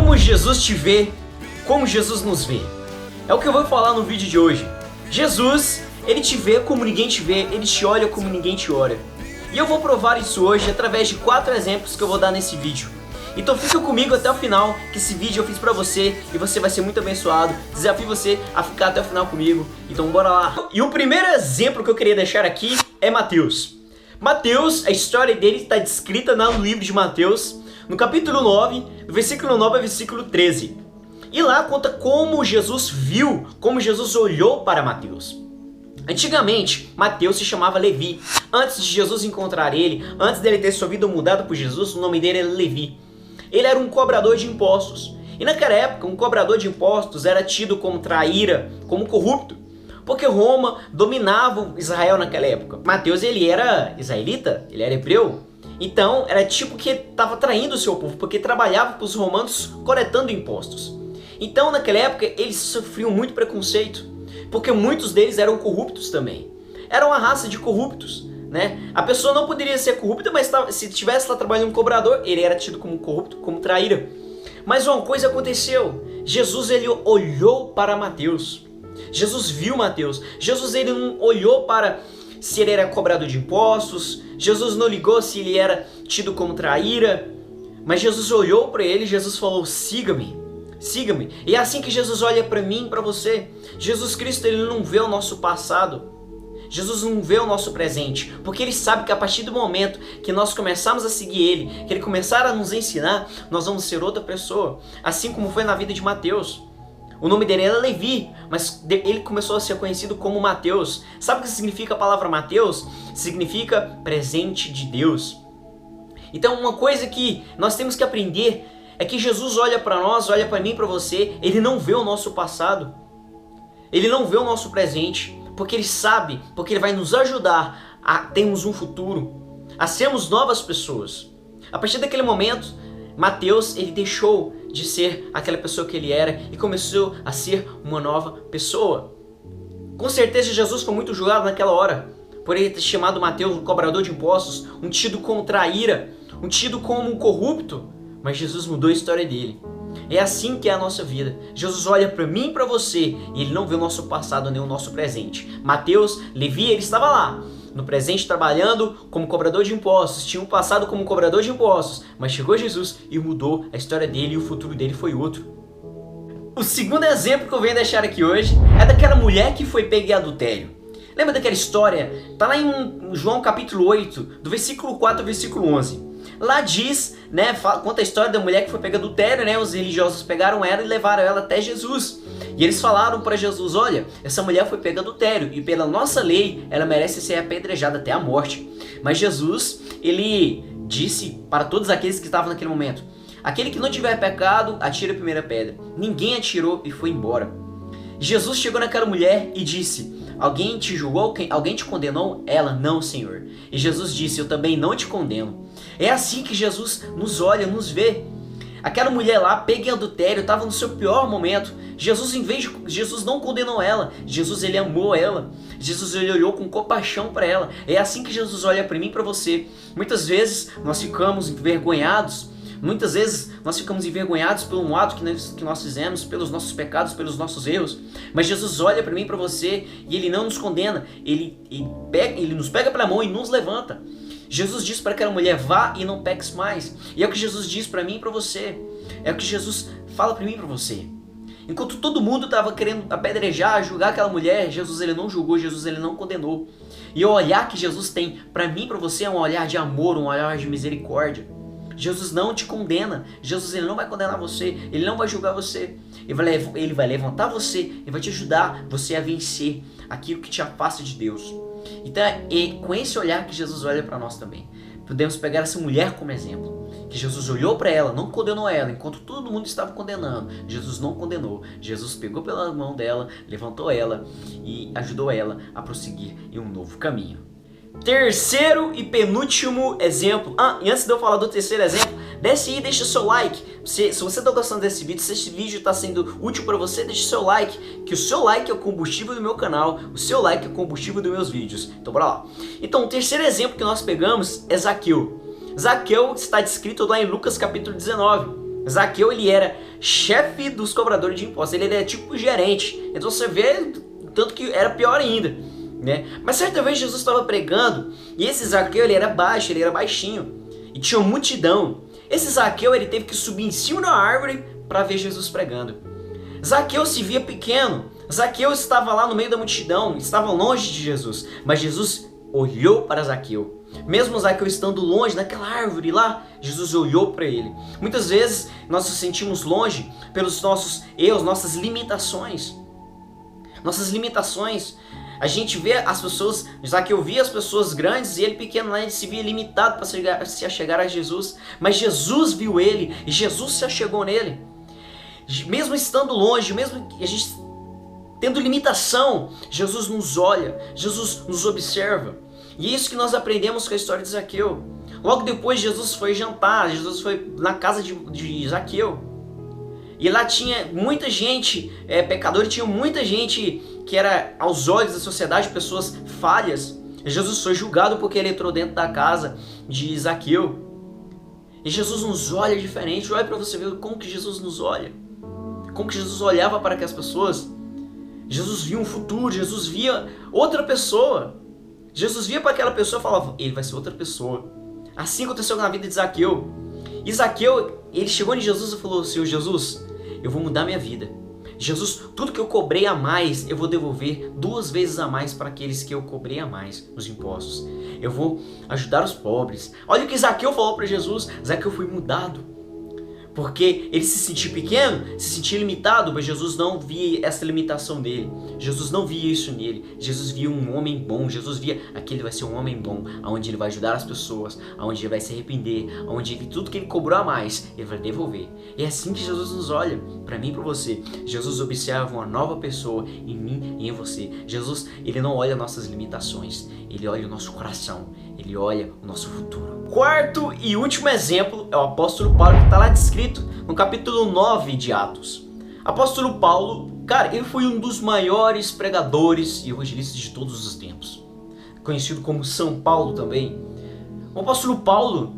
Como Jesus te vê, como Jesus nos vê. É o que eu vou falar no vídeo de hoje. Jesus, ele te vê como ninguém te vê, ele te olha como ninguém te olha. E eu vou provar isso hoje através de 4 exemplos que eu vou dar nesse vídeo. Então fica comigo até o final, que esse vídeo eu fiz pra você e você vai ser muito abençoado. Desafio você a ficar até o final comigo, então bora lá. E o primeiro exemplo que eu queria deixar aqui é Mateus. Mateus, a história dele está descrita no livro de Mateus, no capítulo 9, versículo 9 a versículo 13. E lá conta como Jesus viu, como Jesus olhou para Mateus. Antigamente, Mateus se chamava Levi. Antes de Jesus encontrar ele, antes dele ter sua vida mudada por Jesus, o nome dele era Levi. Ele era um cobrador de impostos. E naquela época, um cobrador de impostos era tido como traíra, como corrupto, porque Roma dominava Israel naquela época. Mateus, ele era israelita, ele era hebreu. Então, era tipo que estava traindo o seu povo, porque trabalhava para os romanos coletando impostos. Então, naquela época, eles sofriam muito preconceito, porque muitos deles eram corruptos também. Era uma raça de corruptos, né? A pessoa não poderia ser corrupta, mas se estivesse lá trabalhando como cobrador, ele era tido como corrupto, como traíra. Mas uma coisa aconteceu. Jesus, ele olhou para Mateus. Jesus viu Mateus. Jesus, ele não olhou para se ele era cobrador de impostos. Jesus não ligou se ele era tido como traíra. Mas Jesus olhou para ele e Jesus falou: siga-me, siga-me. E é assim que Jesus olha para mim e para você. Jesus Cristo, ele não vê o nosso passado. Jesus não vê o nosso presente, porque ele sabe que a partir do momento que nós começarmos a seguir ele, que ele começar a nos ensinar, nós vamos ser outra pessoa. Assim como foi na vida de Mateus. O nome dele era Levi, mas ele começou a ser conhecido como Mateus. Sabe o que significa a palavra Mateus? Significa presente de Deus. Então uma coisa que nós temos que aprender é que Jesus olha para nós, olha para mim, para você, ele não vê o nosso passado. Ele não vê o nosso presente, porque ele sabe, porque ele vai nos ajudar a termos um futuro, a sermos novas pessoas. A partir daquele momento, Mateus, ele deixou de ser aquela pessoa que ele era e começou a ser uma nova pessoa. Com certeza Jesus foi muito julgado naquela hora, por ele ter chamado Mateus um cobrador de impostos, um tido como traíra, um tido como um corrupto, mas Jesus mudou a história dele. É assim que é a nossa vida. Jesus olha para mim e para você e ele não vê o nosso passado nem o nosso presente. Mateus, Levi, ele estava lá, no presente trabalhando como cobrador de impostos, tinha um passado como cobrador de impostos, mas chegou Jesus e mudou a história dele e o futuro dele foi outro. O segundo exemplo que eu venho deixar aqui hoje é daquela mulher que foi pega em adultério. Lembra daquela história? Está lá em João capítulo 8, do versículo 4 ao versículo 11. Lá diz, né, conta a história da mulher que foi pega em adultério, né? Os religiosos pegaram ela e levaram ela até Jesus. E eles falaram para Jesus: olha, essa mulher foi pega em adultério e pela nossa lei ela merece ser apedrejada até a morte. Mas Jesus, ele disse para todos aqueles que estavam naquele momento: aquele que não tiver pecado, atire a primeira pedra. Ninguém atirou e foi embora. Jesus chegou naquela mulher e disse: alguém te julgou? Alguém te condenou? Ela: não, Senhor. E Jesus disse: eu também não te condeno. É assim que Jesus nos olha, nos vê. Aquela mulher lá, pega em adultério, estava no seu pior momento. Jesus não condenou ela. Jesus, ele amou ela. Jesus, ele olhou com compaixão para ela. É assim que Jesus olha para mim e para você. Muitas vezes nós ficamos envergonhados. Muitas vezes nós ficamos envergonhados pelo ato que nós fizemos, pelos nossos pecados, pelos nossos erros. Mas Jesus olha para mim e para você e ele não nos condena. Ele nos pega pela mão e nos levanta. Jesus disse para aquela mulher: vá e não peques mais. E é o que Jesus diz para mim e para você. É o que Jesus fala para mim e para você. Enquanto todo mundo estava querendo apedrejar, julgar aquela mulher, Jesus, ele não julgou, Jesus, ele não condenou. E o olhar que Jesus tem para mim e para você é um olhar de amor, um olhar de misericórdia. Jesus não te condena. Jesus, ele não vai condenar você. Ele não vai julgar você. Ele vai levantar você e vai te ajudar você a vencer aquilo que te afasta de Deus. Então é com esse olhar que Jesus olha para nós também. Podemos pegar essa mulher como exemplo. Que Jesus olhou para ela, não condenou ela, enquanto todo mundo estava condenando. Jesus não condenou. Jesus pegou pela mão dela, levantou ela e ajudou ela a prosseguir em um novo caminho. Terceiro e penúltimo exemplo. E antes de eu falar do terceiro exemplo, desce aí e deixa seu like. Se você está gostando desse vídeo, se esse vídeo está sendo útil para você, deixa seu like, que o seu like é o combustível do meu canal, o seu like é o combustível dos meus vídeos. Então bora lá. Então o terceiro exemplo que nós pegamos é Zaqueu. Zaqueu está descrito lá em Lucas capítulo 19. Zaqueu, ele era chefe dos cobradores de impostos. Ele era tipo gerente. Então você vê tanto que era pior ainda, né? Mas certa vez Jesus estava pregando e esse Zaqueu, ele era baixo, ele era baixinho e tinha uma multidão. Esse Zaqueu, ele teve que subir em cima da árvore para ver Jesus pregando. Zaqueu se via pequeno. Zaqueu estava lá no meio da multidão, estava longe de Jesus, mas Jesus olhou para Zaqueu. Mesmo Zaqueu estando longe naquela árvore lá, Jesus olhou para ele. Muitas vezes nós nos sentimos longe pelos nossos erros, nossas limitações. A gente vê as pessoas, Zaqueu via as pessoas grandes e ele pequeno lá, ele se via limitado para se achegar a Jesus. Mas Jesus viu ele e Jesus se achegou nele. Mesmo estando longe, mesmo a gente tendo limitação, Jesus nos olha, Jesus nos observa. E é isso que nós aprendemos com a história de Zaqueu. Logo depois Jesus foi jantar, Jesus foi na casa de Zaqueu. E lá tinha muita gente pecadora, tinha muita gente que era, aos olhos da sociedade, pessoas falhas. E Jesus foi julgado porque ele entrou dentro da casa de Zaqueu. E Jesus nos olha diferente. Olha para você ver como que Jesus nos olha. Como que Jesus olhava para aquelas pessoas. Jesus via um futuro, Jesus via outra pessoa. Jesus via para aquela pessoa e falava, ele vai ser outra pessoa. Assim aconteceu na vida de Zaqueu. E Zaqueu, ele chegou em Jesus e falou, Senhor Jesus, eu vou mudar minha vida. Jesus, tudo que eu cobrei a mais, eu vou devolver 2 vezes a mais para aqueles que eu cobrei a mais nos impostos. Eu vou ajudar os pobres. Olha o que Zaqueu falou para Jesus. Zaqueu foi mudado. Porque ele se sentia pequeno, se sentia limitado, mas Jesus não via essa limitação dele. Jesus não via isso nele. Jesus via um homem bom. Jesus via aquele vai ser um homem bom, onde ele vai ajudar as pessoas, onde ele vai se arrepender, onde tudo que ele cobrou a mais, ele vai devolver. E é assim que Jesus nos olha, para mim e para você. Jesus observa uma nova pessoa em mim e em você. Jesus, ele não olha nossas limitações, ele olha o nosso coração, ele olha o nosso futuro. Quarto e último exemplo é o apóstolo Paulo, que está lá descrito no capítulo 9 de Atos. Apóstolo Paulo, cara, ele foi um dos maiores pregadores e evangelistas de todos os tempos, conhecido como São Paulo também. O apóstolo Paulo,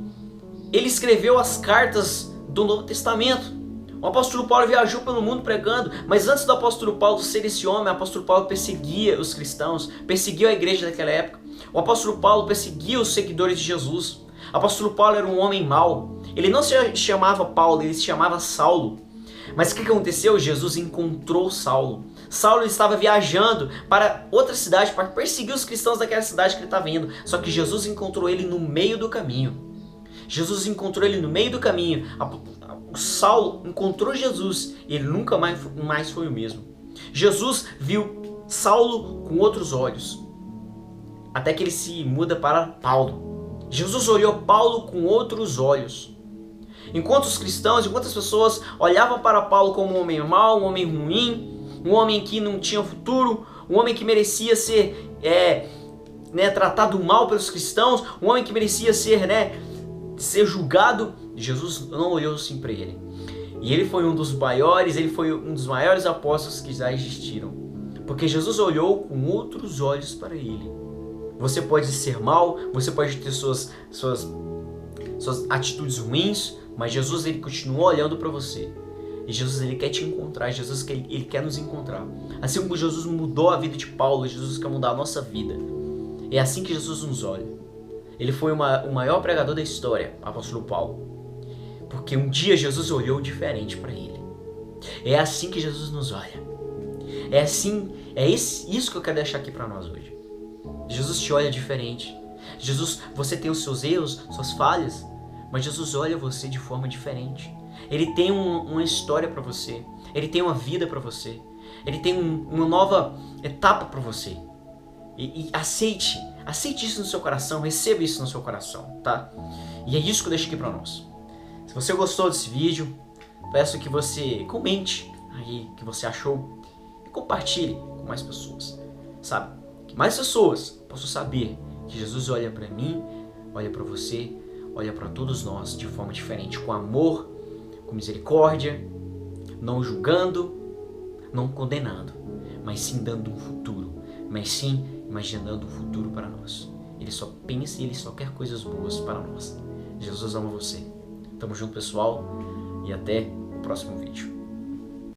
ele escreveu as cartas do Novo Testamento. O apóstolo Paulo viajou pelo mundo pregando, mas antes do apóstolo Paulo ser esse homem, o apóstolo Paulo perseguia os cristãos, perseguia a igreja daquela época. O apóstolo Paulo perseguia os seguidores de Jesus. O apóstolo Paulo era um homem mau. Ele não se chamava Paulo, ele se chamava Saulo. Mas o que aconteceu? Jesus encontrou Saulo. Saulo estava viajando para outra cidade para perseguir os cristãos daquela cidade que ele estava indo. Só que Jesus encontrou ele no meio do caminho. Jesus encontrou ele no meio do caminho. O Saulo encontrou Jesus e ele nunca mais foi o mesmo. Jesus viu Saulo com outros olhos, até que ele se muda para Paulo. Jesus olhou Paulo com outros olhos. Enquanto os cristãos, enquanto as pessoas olhavam para Paulo como um homem mau, um homem ruim, um homem que não tinha futuro, um homem que merecia ser tratado mal pelos cristãos, um homem que merecia ser julgado, Jesus não olhou assim para ele. E ele foi um dos maiores apóstolos que já existiram. Porque Jesus olhou com outros olhos para ele. Você pode ser mau, você pode ter suas atitudes ruins, mas Jesus, ele continua olhando para você. E Jesus, ele quer te encontrar, Jesus, ele quer nos encontrar. Assim como Jesus mudou a vida de Paulo, Jesus quer mudar a nossa vida. É assim que Jesus nos olha. Ele foi o maior pregador da história, o apóstolo Paulo. Porque um dia Jesus olhou diferente para ele. É assim que Jesus nos olha. Isso que eu quero deixar aqui para nós hoje. Jesus te olha diferente. Jesus, você tem os seus erros, suas falhas, mas Jesus olha você de forma diferente. Ele tem uma história para você. Ele tem uma vida para você. Ele tem uma nova etapa para você. E aceite isso no seu coração, receba isso no seu coração, tá? E é isso que eu deixo aqui para nós. Se você gostou desse vídeo, peço que você comente aí o que você achou e compartilhe com mais pessoas, sabe? Que mais pessoas possam saber que Jesus olha para mim, olha para você, olha para todos nós de forma diferente, com amor, com misericórdia, não julgando, não condenando, mas sim dando um futuro, mas sim imaginando um futuro para nós. Ele só pensa e ele só quer coisas boas para nós. Jesus ama você. Tamo junto, pessoal, e até próximo vídeo.